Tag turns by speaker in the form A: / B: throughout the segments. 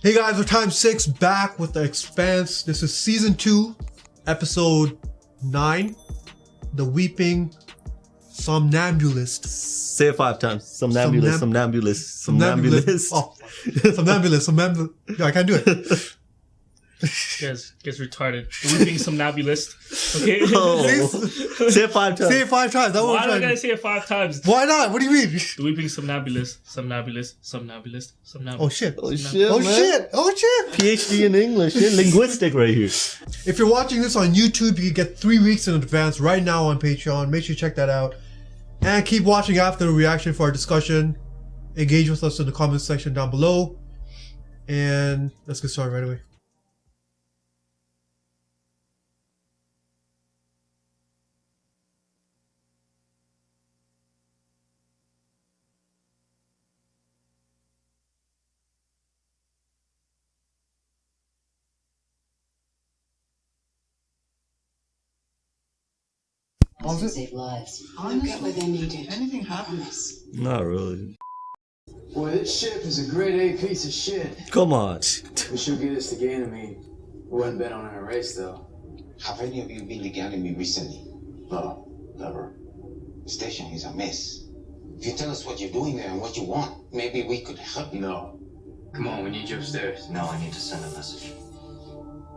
A: Hey guys, we're time 6 back with the Expanse. This is season 2, episode 9, The Weeping Somnambulist.
B: Say it 5 times. Somnambulist, somnambulist, somnambulist.
A: Oh, somnambulist. Yeah, I can't do it.
C: Guy's retarded. The Weeping Somnambulist. Okay?
B: Oh. Say it 5 times.
A: Say it 5 times. That
C: Why do I gotta say it 5 times?
A: Why not? What do you mean?
C: The Weeping Somnambulist. Somnambulist. Somnambulist. Somnambulist.
A: Oh shit.
B: Oh shit,
A: Oh
B: man.
A: shit. Oh shit.
B: PhD in English. Yeah, linguistic right here.
A: If you're watching this on YouTube, you can get 3 weeks in advance right now on Patreon. Make sure you check that out. And keep watching after the reaction for our discussion. Engage with us in the comments section down below. And let's get started right away.
D: To save lives. Look at what they needed.
E: Anything happens?
B: Not really.
E: Boy, this ship is a grade A piece of shit.
B: Come on.
E: We should get us to Ganymede. We wouldn't bet on a race, though.
F: Have any of you been to Ganymede recently?
E: No, never.
F: The station is a mess. If you tell us what you're doing there and what you want, maybe we could help you.
E: No. Come on, we need you upstairs.
F: No, I need to send a message.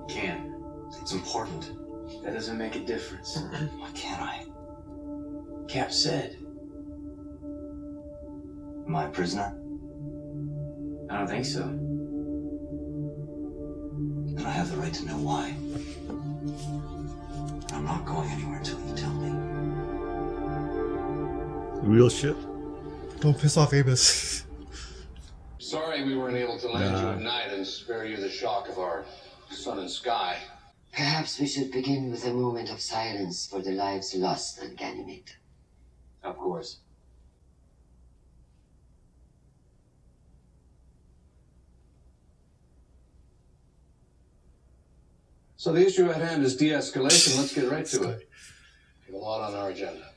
E: Can't.
F: It's important.
E: That doesn't make a difference.
F: Why can't I?
E: Cap said.
F: Am I a prisoner?
E: I don't think so.
F: Then I have the right to know why. I'm not going anywhere until you tell me.
B: Real shit.
A: Don't piss off Amos.
G: Sorry we weren't able to land you at night and spare you the shock of our sun and sky.
D: Perhaps we should begin with a moment of silence for the lives lost on Ganymede.
E: Of course.
G: So the issue at hand is de-escalation. Let's get right to it. We have a lot on our agenda.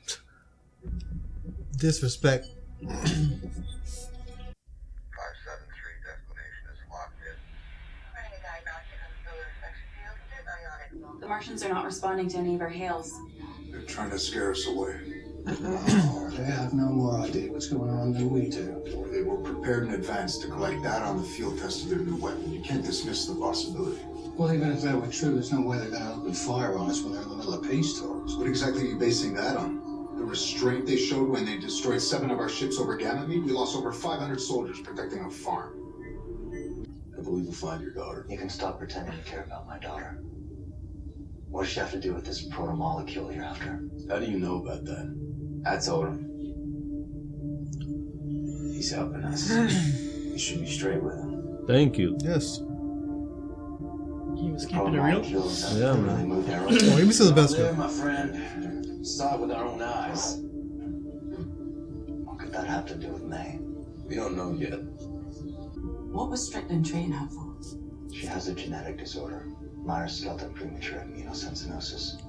A: Disrespect.
H: 573 de-escalation is locked in.
I: The Martians are not responding to any of our hails.
G: They're trying to scare us away.
E: They have no more idea what's going on than we do.
J: Or they were prepared in advance to collect data on the field test of their new weapon. You can't dismiss the possibility.
E: Well, even if that were true, there's no way they're going to open fire on us when they're in the middle of peace talks.
J: What exactly are you basing that on? The restraint they showed when they destroyed 7 of our ships over Ganymede? We lost over 500 soldiers protecting a farm.
G: I believe we'll find your daughter.
F: You can stop pretending to care about my daughter. What does she have to do with this proto-molecule you're after?
G: How do you know about that?
E: I told him. He's helping us. You should be straight with him.
B: Thank you.
A: Yes.
C: He was keeping it real.
B: Yeah, man.
A: Oh, Amos is the best
E: There,
A: guy.
E: my friend. Saw it with our own eyes.
F: What could that have to do with May?
G: We don't know yet.
I: What was Strickland trained her for?
F: She has a genetic disorder, Myers-Skeleton premature immunosensinosis.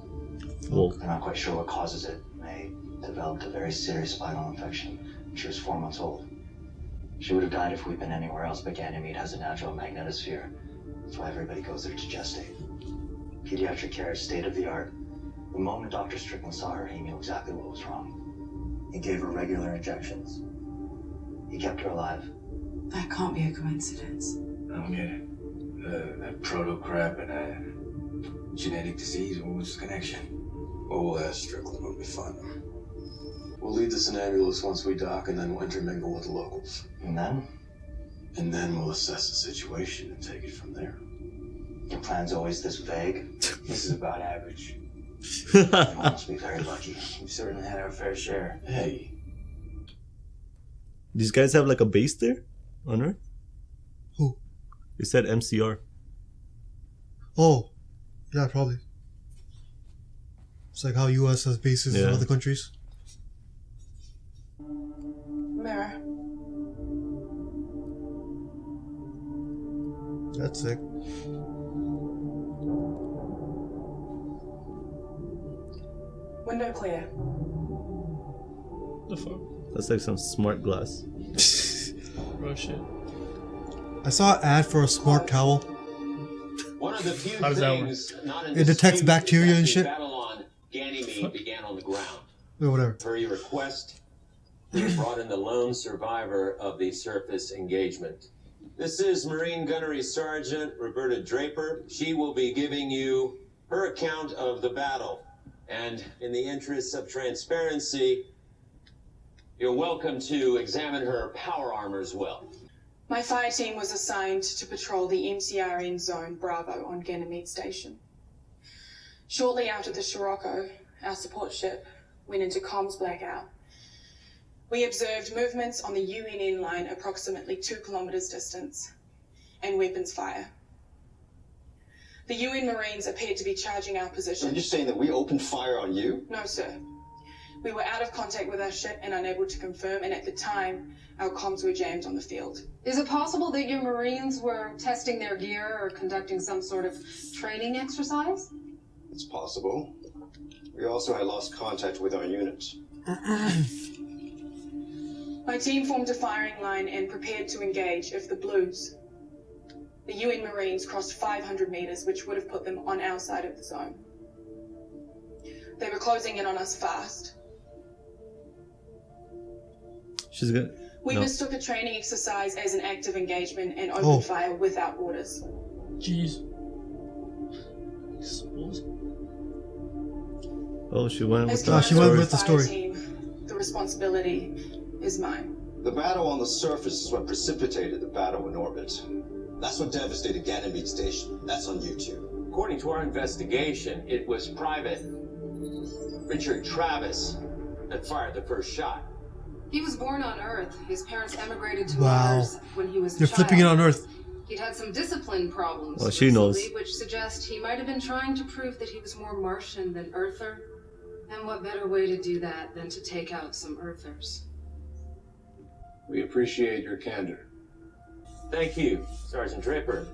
B: Whoa.
F: They're not quite sure what causes it. May developed a very serious spinal infection when she was 4 months old. She would have died if we'd been anywhere else, but Ganymede has a natural magnetosphere. That's why everybody goes there to gestate. Pediatric care is state of the art. The moment Dr. Strickland saw her, he knew exactly what was wrong. He gave her regular injections. He kept her alive.
I: That can't be a coincidence.
E: I don't get it. That proto-crap and a genetic disease, what was the connection?
G: Well, we'll ask Strickland when we find him. We'll leave the Somnambulist once we dock, and then we'll intermingle with the locals.
F: And then,
G: We'll assess the situation and take it from there.
F: your plan's always this vague.
E: This is about average.
F: You must be very lucky.
E: We've certainly had our fair share.
G: Hey,
B: These guys have like a base there on Earth?
A: Who?
B: They said MCR.
A: Oh, yeah, probably. It's like how US has bases in
B: Yeah.
A: other countries.
I: Mirror.
A: That's sick.
I: Window clear.
C: The fuck?
B: That's like some smart glass.
C: Bro, shit.
A: I saw an ad for a smart towel.
K: One of the few
C: How does that work?
K: things not in
A: It detects
K: dispute
A: bacteria
K: is
A: and
K: that
A: shit.
K: the battle on Ganymede began on the ground.
A: Or whatever.
K: Per your request, we brought in the lone survivor of the surface engagement. This is Marine Gunnery Sergeant Roberta Draper. She will be giving you her account of the battle. And in the interests of transparency, you're welcome to examine her power armor as well.
I: My fire team was assigned to patrol the MCRN Zone Bravo on Ganymede Station. Shortly after the Scirocco, our support ship went into comms blackout. We observed movements on the UNN line approximately 2 kilometers distance and weapons fire. The UN Marines appeared to be charging our position.
K: Are you saying that we opened fire on you?
I: No, sir. We were out of contact with our ship and unable to confirm, and at the time, our comms were jammed on the field.
L: Is it possible that your Marines were testing their gear or conducting some sort of training exercise?
M: It's possible. We also had lost contact with our units.
I: My team formed a firing line and prepared to engage if the Blues, the UN Marines, crossed 500 meters, which would have put them on our side of the zone. They were closing in on us fast.
B: She's good.
I: We
B: No.
I: mistook a training exercise as an active engagement and opened fire without orders.
C: Jeez.
B: Oh, she went
I: As
B: with the
I: commander
B: story.
I: of the fire team, the responsibility is mine.
M: The battle on the surface is what precipitated the battle in orbit. That's what devastated Ganymede Station. That's on YouTube.
K: According to our investigation, it was Private Richard Travis that fired the first shot.
L: He was born on Earth. His parents emigrated to
A: Wow.
L: Mars when he was a
A: They're
L: child.
A: flipping it on Earth.
L: He'd had some discipline problems
B: Well, she knows.
L: recently, which suggest he might have been trying to prove that he was more Martian than Earther. And what better way to do that than to take out some Earthers?
G: We appreciate your candor.
K: Thank you, Sergeant Draper.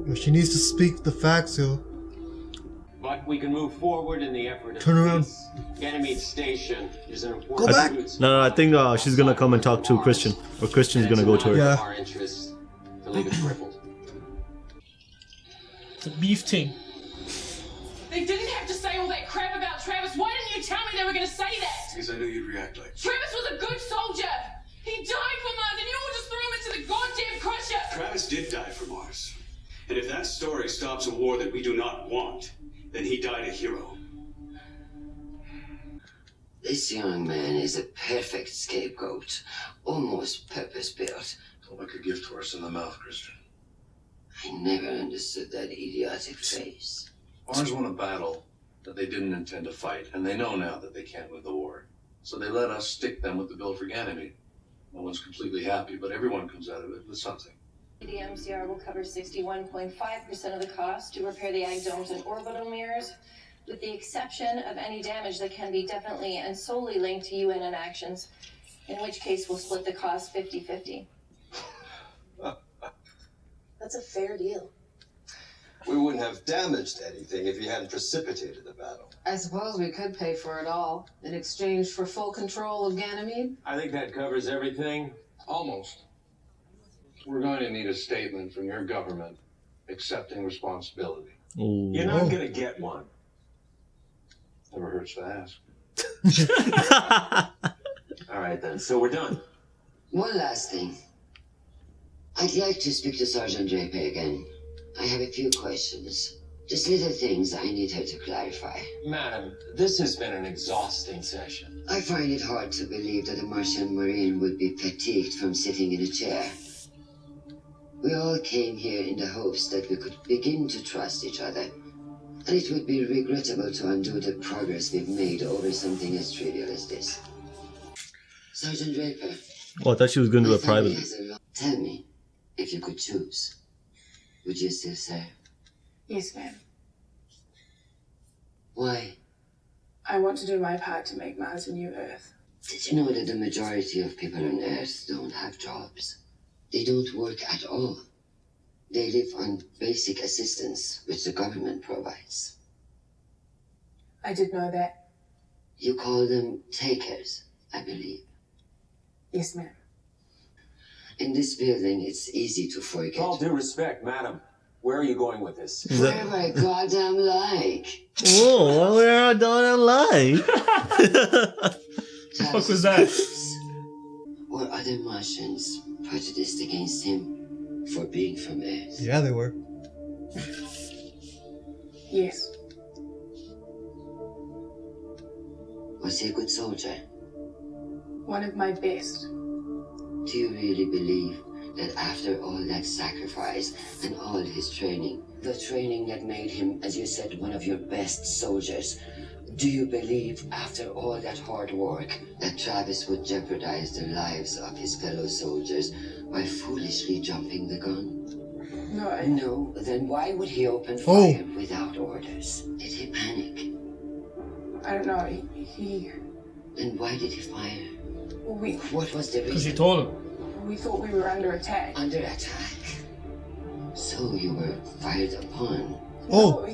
A: Yo, she needs to speak the facts, yo.
K: But we can move forward in the effort of
A: Turn around.
K: peace. Ganymede Station is an
A: Go
K: important
A: back.
K: route
B: No, I think she's gonna come and talk to Christian, or Christian's gonna go to her.
A: Yeah.
K: our interests to leave it crippled.
C: It's a beef ting.
I: They didn't have to say all that crap about Travis. Why didn't you tell me they were going to say that?
G: Because I knew you'd react like
I: Travis was a good soldier. He died for Mars, and you all just threw him into the goddamn crusher.
G: Travis did die for Mars. And if that story stops a war that we do not want, then he died a hero.
D: This young man is a perfect scapegoat, almost purpose-built.
G: Don't look a gift horse in the mouth, Christian.
D: I never understood that idiotic face.
G: Mars won a battle that they didn't intend to fight, and they know now that they can't win the war. So they let us stick them with the bill for Ganymede. No one's completely happy, but everyone comes out of it with something.
N: The MCR will cover 61.5% of the cost to repair the ag domes and orbital mirrors, with the exception of any damage that can be definitely and solely linked to UNN actions, in which case we'll split the cost 50-50.
O: That's a fair deal.
M: We wouldn't have damaged anything if he hadn't precipitated the battle.
L: I suppose we could pay for it all in exchange for full control of Ganymede.
K: I think that covers everything.
G: Almost. We're going to need a statement from your government accepting responsibility.
B: Ooh.
K: You're not going to get one.
G: Never hurts to ask.
K: All right, then. So we're done.
D: One last thing. I'd like to speak to Sergeant Draper again. I have a few questions. Just little things I need her to clarify.
K: Madam, this has been an exhausting session.
D: I find it hard to believe that a Martian Marine would be fatigued from sitting in a chair. We all came here in the hopes that we could begin to trust each other. And it would be regrettable to undo the progress we've made over something as trivial as this. Sergeant Draper.
B: Oh, I thought she was gonna do
D: my
B: it private.
D: family has a lot. Tell me, if you could choose, would you still serve?
I: Yes, ma'am.
D: Why?
I: I want to do my part to make Mars a new Earth.
D: Did you know that the majority of people on Earth don't have jobs? They don't work at all. They live on basic assistance which the government provides.
I: I did know that.
D: You call them takers, I believe.
I: Yes, ma'am.
D: In this building, it's easy to forget.
K: With all due respect, madam, where are you going with this?
D: Wherever I goddamn like.
B: Whoa, where are don't like?
C: What was that?
D: Or other Martians prejudiced against him for being from Earth.
A: Yeah, they were.
I: Yes.
D: Was he a good soldier?
I: One of my best.
D: Do you really believe that after all that sacrifice and all his training, the training that made him, as you said, one of your best soldiers, do you believe after all that hard work that Travis would jeopardize the lives of his fellow soldiers by foolishly jumping the gun?
I: No.
D: No, then why would he open fire without orders? Did he panic?
I: I don't know. He
D: And why did he fire?
I: Well,
D: what was the reason?
C: Because he told him.
I: We thought we were under attack.
D: Under attack? So you were fired upon?
I: No,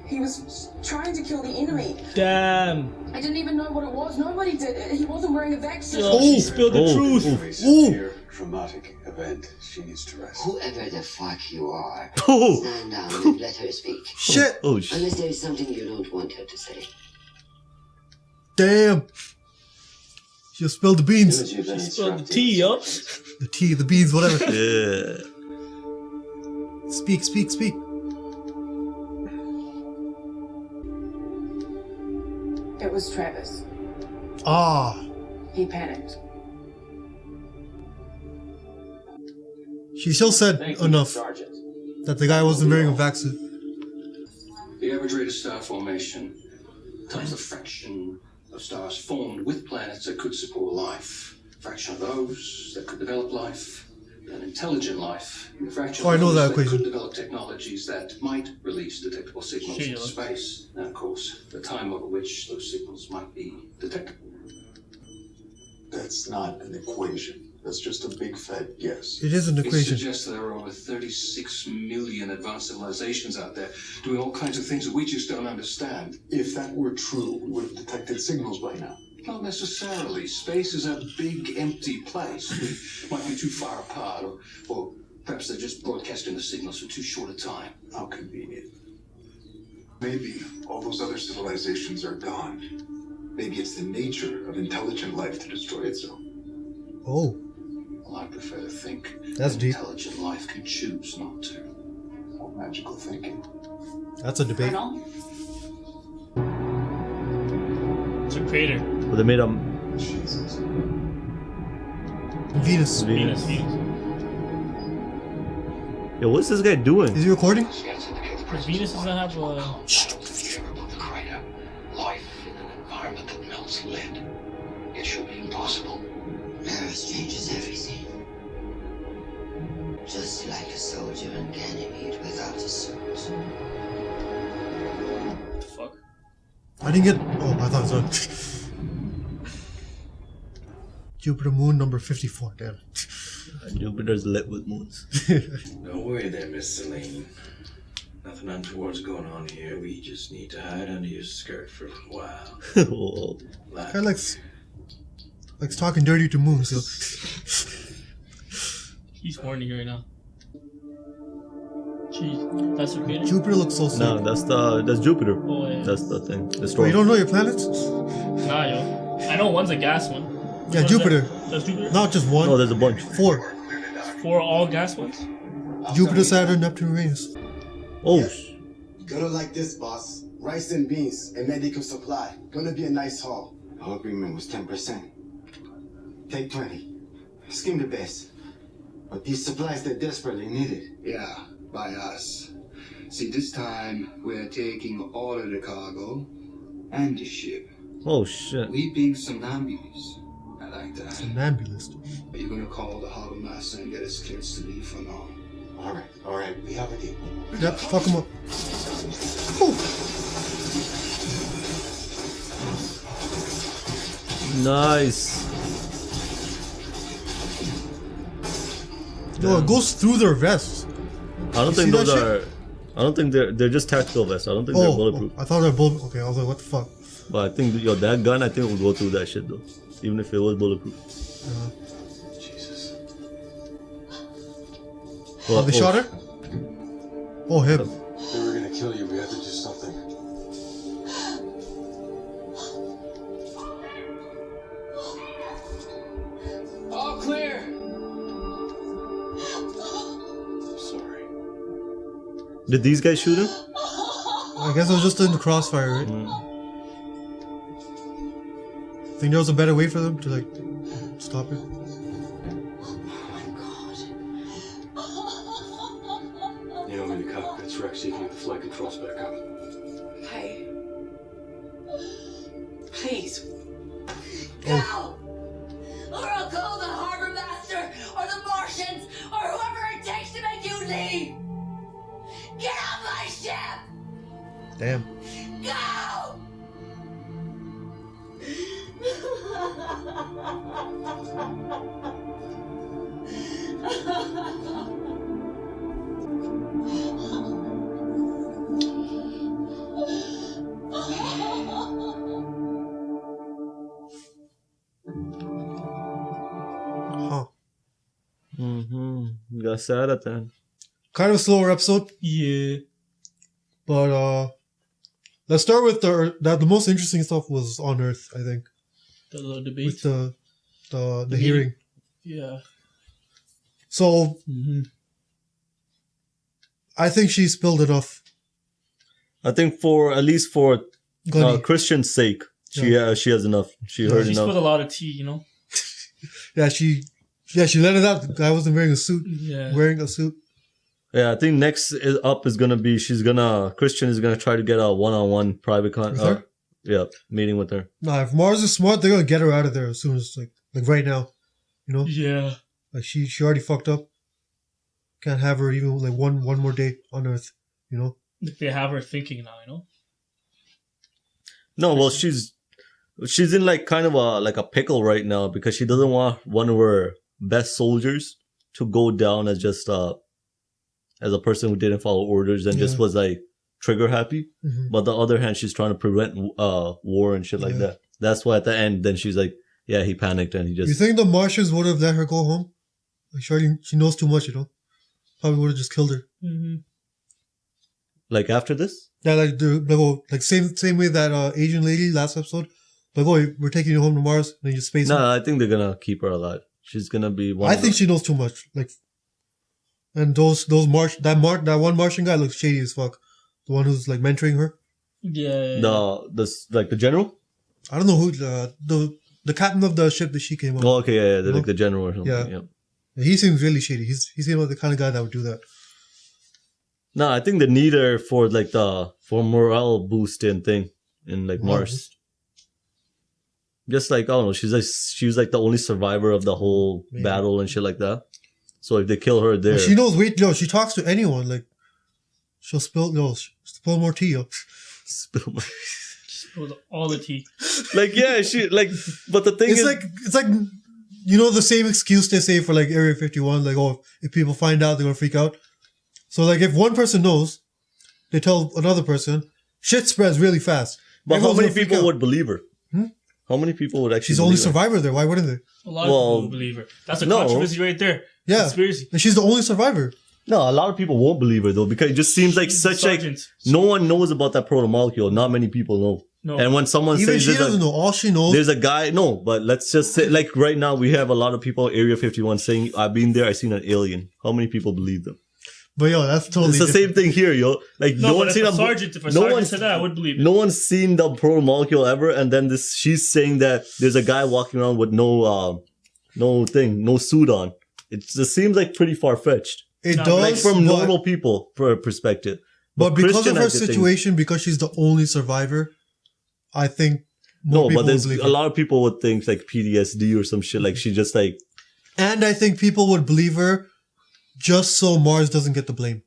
I: he was trying to kill the enemy.
C: Damn.
I: I didn't even know what it was. Nobody did it. He wasn't wearing a vaccine.
C: She spilled the truth.
J: Very severe, traumatic event. She needs to rest.
D: Whoever the fuck you are, stand down and let her speak.
A: Shit.
D: Unless there is something you don't want her to say.
A: Damn. She just spilled the beans.
C: She spilled the tea, yo.
A: The tea, the beans, whatever.
B: Yeah.
A: Speak, speak, speak.
I: It was Travis.
A: Ah.
I: He panicked.
A: She still said enough that the guy wasn't wearing a vaccine.
G: The average rate of star formation times the fraction of stars formed with planets that could support life. Fraction of those that could develop life, and intelligent life. The fraction
A: I know
G: of
A: that
G: those that
A: equation.
G: could develop technologies that might release detectable signals
C: Sure,
G: into
C: yeah.
G: space. And of course, the time over which those signals might be detectable.
J: That's not an equation. That's just a big fat guess.
A: It is an
G: It
A: equation.
G: suggests that there are over 36 million advanced civilizations out there doing all kinds of things that we just don't understand.
J: If that were true, we would have detected signals by now.
G: Not necessarily. Space is a big, empty place. We might be too far apart, or perhaps they're just broadcasting the signals for too short a time.
J: How convenient. Maybe all those other civilizations are gone. Maybe it's the nature of intelligent life to destroy itself.
A: Oh.
G: Well, I prefer to think
A: That's
G: that
A: deep.
G: intelligent life can choose not to.
J: More magical thinking.
A: That's a debate.
C: It's a crater.
B: Well, they made a
J: Jesus.
A: Venus.
C: Venus.
B: Yo, what's this guy doing?
A: Is he recording?
C: Venus doesn't have a.
D: Life in an environment that melts lead. It should be impossible. Earth changes everything. Just like a soldier in Ganymede without a suit.
C: Fuck.
A: I didn't get. Oh, I thought it was. Jupiter moon number 54. Damn.
B: Jupiter's lit with moons.
E: Don't worry there, Miss Celine. Nothing untoward's going on here. We just need to hide under your skirt for a little while.
B: Whoa.
A: Guy likes talking dirty to moon. So
C: He's horny right now. Jeez, that's the crater.
A: Jupiter looks so sick.
B: No, that's Jupiter.
C: Oh, yeah.
B: That's the thing. The
A: Oh,
B: storm.
A: you don't know your planets?
C: Nah, yo. I know one's a gas one.
A: Yeah,
C: One's
A: Jupiter.
C: That's Jupiter?
A: Not just one.
B: No, there's a bunch.
A: 4.
C: 4 all gas ones?
A: Jupiter, Saturn, Neptune, Uranus.
B: Oh.
P: Gonna like this, boss. Rice and beans and medical supply. Gonna be a nice haul.
F: Our agreement was 10%. Take 20. Skim the best. But these supplies, they're desperately needed.
Q: Yeah, by us. See, this time we're taking all of the cargo and the ship.
B: Oh shit.
Q: We being somnambulists. I like that.
A: Somnambulist.
Q: Are you gonna call the harbor master and get us clearance to leave for now?
F: All right, we have a deal.
A: Yep, fuck him up. Ooh.
B: Nice.
A: No, it goes through their vests.
B: I don't
A: You
B: think
A: see
B: those
A: that
B: are. I don't think they're just tactical vests. I don't think they're bulletproof.
A: I thought they were bulletproof. Okay, I was like, what the fuck?
B: But I think that gun, I think will go through that shit though, even if it was bulletproof.
J: Jesus.
A: Oh, they shot her? Oh, him.
G: They were gonna kill you. We had to do something. All clear.
E: Sorry.
B: Did these guys shoot him?
A: I guess it was just in the crossfire, right? Think there was a better way for them to like stop it?
G: You know, in the cockpit's wreck, see if you get the flight controls back up.
I: Hey. Please.
R: Go! Or I'll call the harbor master, or the Martians, or whoever it takes to make you leave! Get off my ship!
A: Damn.
R: Go!
A: Huh.
B: Got sad at the end.
A: Kind of a slower episode.
C: Yeah.
A: But let's start with the most interesting stuff was on Earth, I think.
C: The little debate.
A: With the hearing.
C: Yeah.
A: So I think she spilled enough.
B: I think for at least for Christian's sake, she has enough. She heard
C: She
B: enough.
C: spilled a lot of tea, you know.
A: Yeah, she let it out. The guy wasn't wearing a suit.
C: Yeah.
A: Wearing a suit.
B: Yeah, I think next up is gonna be Christian is gonna try to get a one-on-one private meeting with her.
A: Nah, if Mars is smart, they're gonna get her out of there as soon as like right now. You know?
C: Yeah.
A: Like she already fucked up. Can't have her even like one more day on Earth, you know?
C: They have her thinking now, you know?
B: No, well she's in like kind of a pickle right now because she doesn't want one of her best soldiers to go down as just as a person who didn't follow orders and just was like trigger happy. But the other hand, she's trying to prevent war and shit like that. That's why at the end, then she's like, yeah, he panicked and he just...
A: You think the Martians would have let her go home? Like she knows too much, you know? Probably would have just killed her.
B: Like after this?
A: Yeah, like same way that Asian lady last episode. Like, oh, we're taking you home to Mars, and then you space.
B: No, I think they're gonna keep her alive. She's gonna be one.
A: I think she knows too much. Like, and that one Martian guy looks shady as fuck. The one who's like mentoring her.
C: Yeah.
B: The general.
A: I don't know who the captain of the ship that she came on.
B: Oh, okay, yeah, like the general or something.
A: Yeah. He seems really shady. He seems like the kind of guy that would do that.
B: No, I think they need her for for morale boosting thing in like Mars. Just like, I don't know, she was like the only survivor of the whole battle and shit like that. So if they kill her there,
A: well, she knows. She talks to anyone. Like, she'll spill more tea.
B: Spill
C: all the tea.
B: Like, yeah, but the thing
A: it's like you know the same excuse they say for like Area 51. Like, oh, if people find out, they're gonna freak out. So like, if one person knows, they tell another person. Shit spreads really fast.
B: But
A: Everyone's
B: how many
A: gonna freak
B: people
A: out.
B: would believe her? How many people would actually?
A: She's the only
B: believe her?
A: survivor there. Why wouldn't they?
C: A lot of people would believe her. That's a controversy right there.
A: Yeah,
C: conspiracy.
A: And she's the only survivor.
B: No, a lot of people won't believe her though because it just seems like no one knows about that proto-molecule. Not many people know.
C: No.
B: And when someone
A: Even
B: says
A: she doesn't know. All she knows.
B: There's a guy. No, but let's just say like right now we have a lot of people at Area 51 saying I've been there. I've seen an alien. How many people believe them?
A: But yo, that's totally.
B: It's the same thing here, yo. Like no one's seen
C: if a sergeant said that, I would believe it.
B: No one's seen the proto-molecule ever, and then she's saying that there's a guy walking around with no suit on. It just seems like pretty far-fetched.
A: It does,
B: like from normal people perspective.
A: But because
B: Christian,
A: of her situation, because she's the only survivor, I think
B: but there's a lot of people would think like PTSD or some shit. Like she just like,
A: and I think people would believe her just so Mars doesn't get the blame.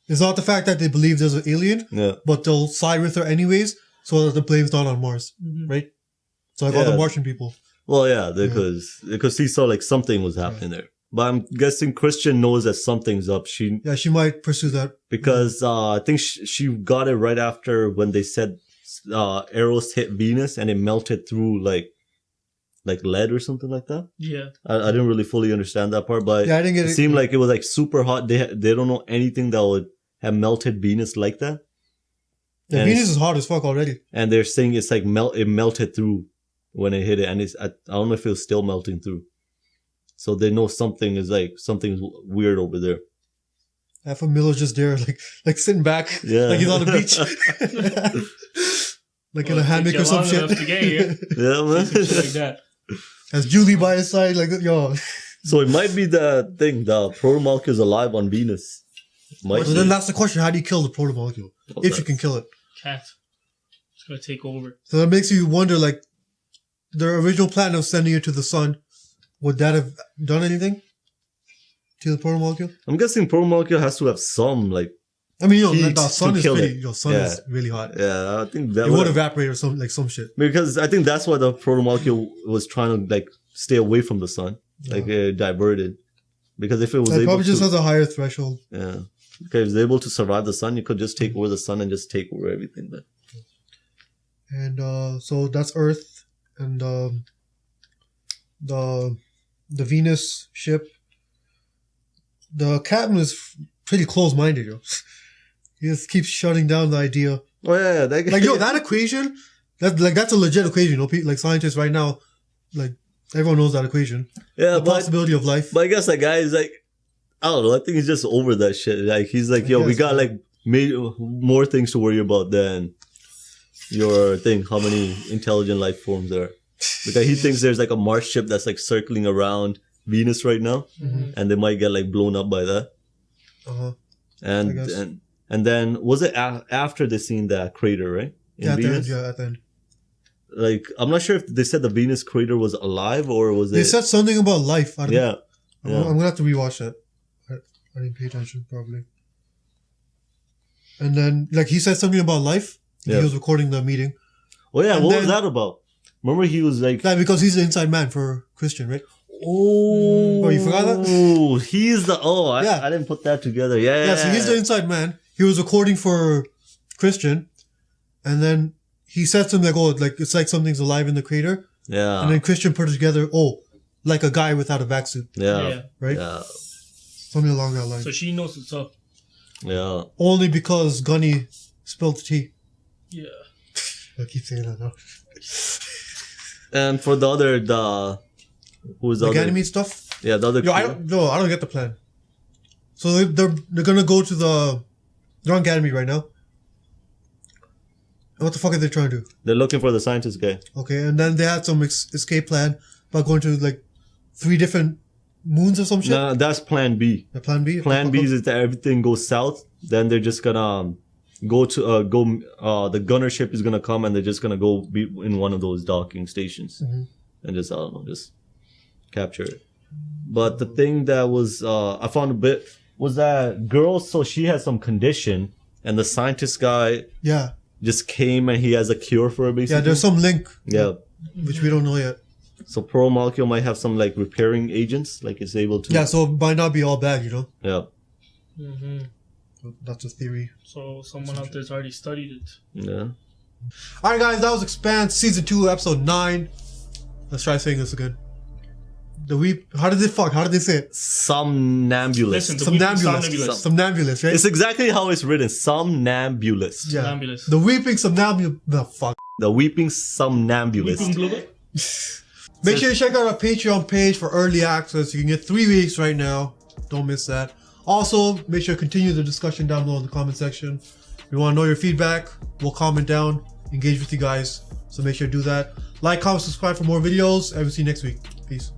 A: It's not the fact that they believe there's an alien, but they'll side with her anyways, so that the blame's not on Mars, right? So like all the Martian people.
B: Well, yeah, because he saw like something was happening there. But I'm guessing Christian knows that something's up. She
A: might pursue that
B: because I think she got it right after when they said arrows hit Venus and it melted through like like lead or something like that.
C: Yeah.
B: I didn't really fully understand that part, but
A: Yeah, I didn't get
B: it
A: it.
B: seemed like it was like super hot. They don't know anything that would have melted Venus like that.
A: Yeah,
B: And
A: Venus is hot as fuck already.
B: And they're saying it's like it melted through when it hit it, and I don't know if it was still melting through. So they know something's weird over there.
A: Half a Miller's just there, like sitting back,
B: Yeah.
A: like he's on the beach, like in a hammock or some shit.
B: Yeah, man.
C: Like that.
A: Has Julie by his side, like yo.
B: So it might be the thing. The protomolecule is alive on Venus.
A: So then that's the question: how do you kill the protomolecule if you can kill it?
C: Can't. It's gonna take over.
A: So that makes you wonder, like, their original plan of sending it to the sun, would that have done anything to the protomolecule?
B: I'm guessing protomolecule has to have some like.
A: I mean,
B: heat
A: the sun
B: to
A: is
B: kill
A: pretty.
B: it.
A: Your sun is really hot.
B: Yeah, I think that
A: It would evaporate or some shit.
B: Because I think that's why the protomolecule was trying to like stay away from the sun, like diverted. Because if it was
A: It probably just has a higher threshold.
B: Yeah, because if it's able to survive the sun, you could just take over the sun and just take over everything. But
A: And so that's Earth and the Venus ship. The captain is pretty close-minded, yo. He just keeps shutting down the idea.
B: Oh yeah,
A: that equation, that's a legit equation. You know, like scientists right now, like everyone knows that equation.
B: Yeah,
A: the possibility of life.
B: But I guess that guy is like, I don't know. I think he's just over that shit. Like he's like, yo, we got like more things to worry about than your thing. How many intelligent life forms there are? Because he thinks there's like a Mars ship that's like circling around Venus right now, and they might get like blown up by that. And then was it after they seen that crater, right? In
A: At
B: Venus?
A: the end.
B: Like I'm not sure if they said the Venus crater was alive or was it.
A: They said something about life. I'm
B: Yeah.
A: gonna have to rewatch that. I didn't pay attention probably. And then, like, he said something about life.
B: Yeah.
A: He was recording the meeting.
B: Oh yeah,
A: And
B: what
A: then-
B: was that about? Remember he was like,
A: Yeah, because he's the inside man for Christian, right?
B: oh,
A: you forgot that?
B: Oh, he's the I didn't put that together. Yeah,
A: So he's the inside man. He was recording for Christian, and then he said something like, "Oh, like it's like something's alive in the crater."
B: Yeah.
A: And then Christian put it together. Oh, like a guy without a vac suit.
B: Yeah.
A: Right.
B: Yeah.
A: Something along that line.
C: So she knows what's up.
B: Yeah.
A: Only because Gunny spilled the tea.
C: Yeah.
A: I keep saying that now.
B: And for the other, who's the
A: The
B: other?
A: Ganymede stuff.
B: Yeah, the other.
A: Yo, I don't get the plan. So they're gonna go to they're on Ganymede right now. And what the fuck are they trying to do?
B: They're looking for the scientist guy.
A: Okay, and then they had some escape plan about going to like 3 different moons or some shit.
B: No, that's Plan B.
A: The Plan B.
B: Plan B is that everything goes south. Then they're just gonna go to the gunner ship is gonna come and they're just gonna go be in one of those docking stations and just I don't know, just capture it. But the thing that was I found a bit was that girl. So she had some condition, and the scientist guy just came and he has a cure for it. Basically,
A: Yeah, there's some link.
B: Yeah,
A: which we don't know yet.
B: So protomolecule might have some like repairing agents, like it's able to.
A: Yeah, so it might not be all bad, you know.
B: Yeah.
C: Mm-hmm.
A: That's a theory.
C: So someone out there's already studied it.
B: Yeah.
A: All right, guys, that was Expanse season 2, episode 9. Let's try saying this again. How did they say it?
B: Somnambulist.
C: Listen,
A: Somnambulist, right?
B: It's exactly how it's written. Somnambulist.
A: Yeah.
C: Somnambulist.
A: The weeping somnambulist. The fuck.
B: The weeping somnambulist.
A: Make sure you check out our Patreon page for early access. You can get 3 weeks right now. Don't miss that. Also, make sure to continue the discussion down below in the comment section. If you want to know your feedback, we'll comment down, engage with you guys. So make sure to do that. Like, comment, subscribe for more videos, and we'll see you next week. Peace.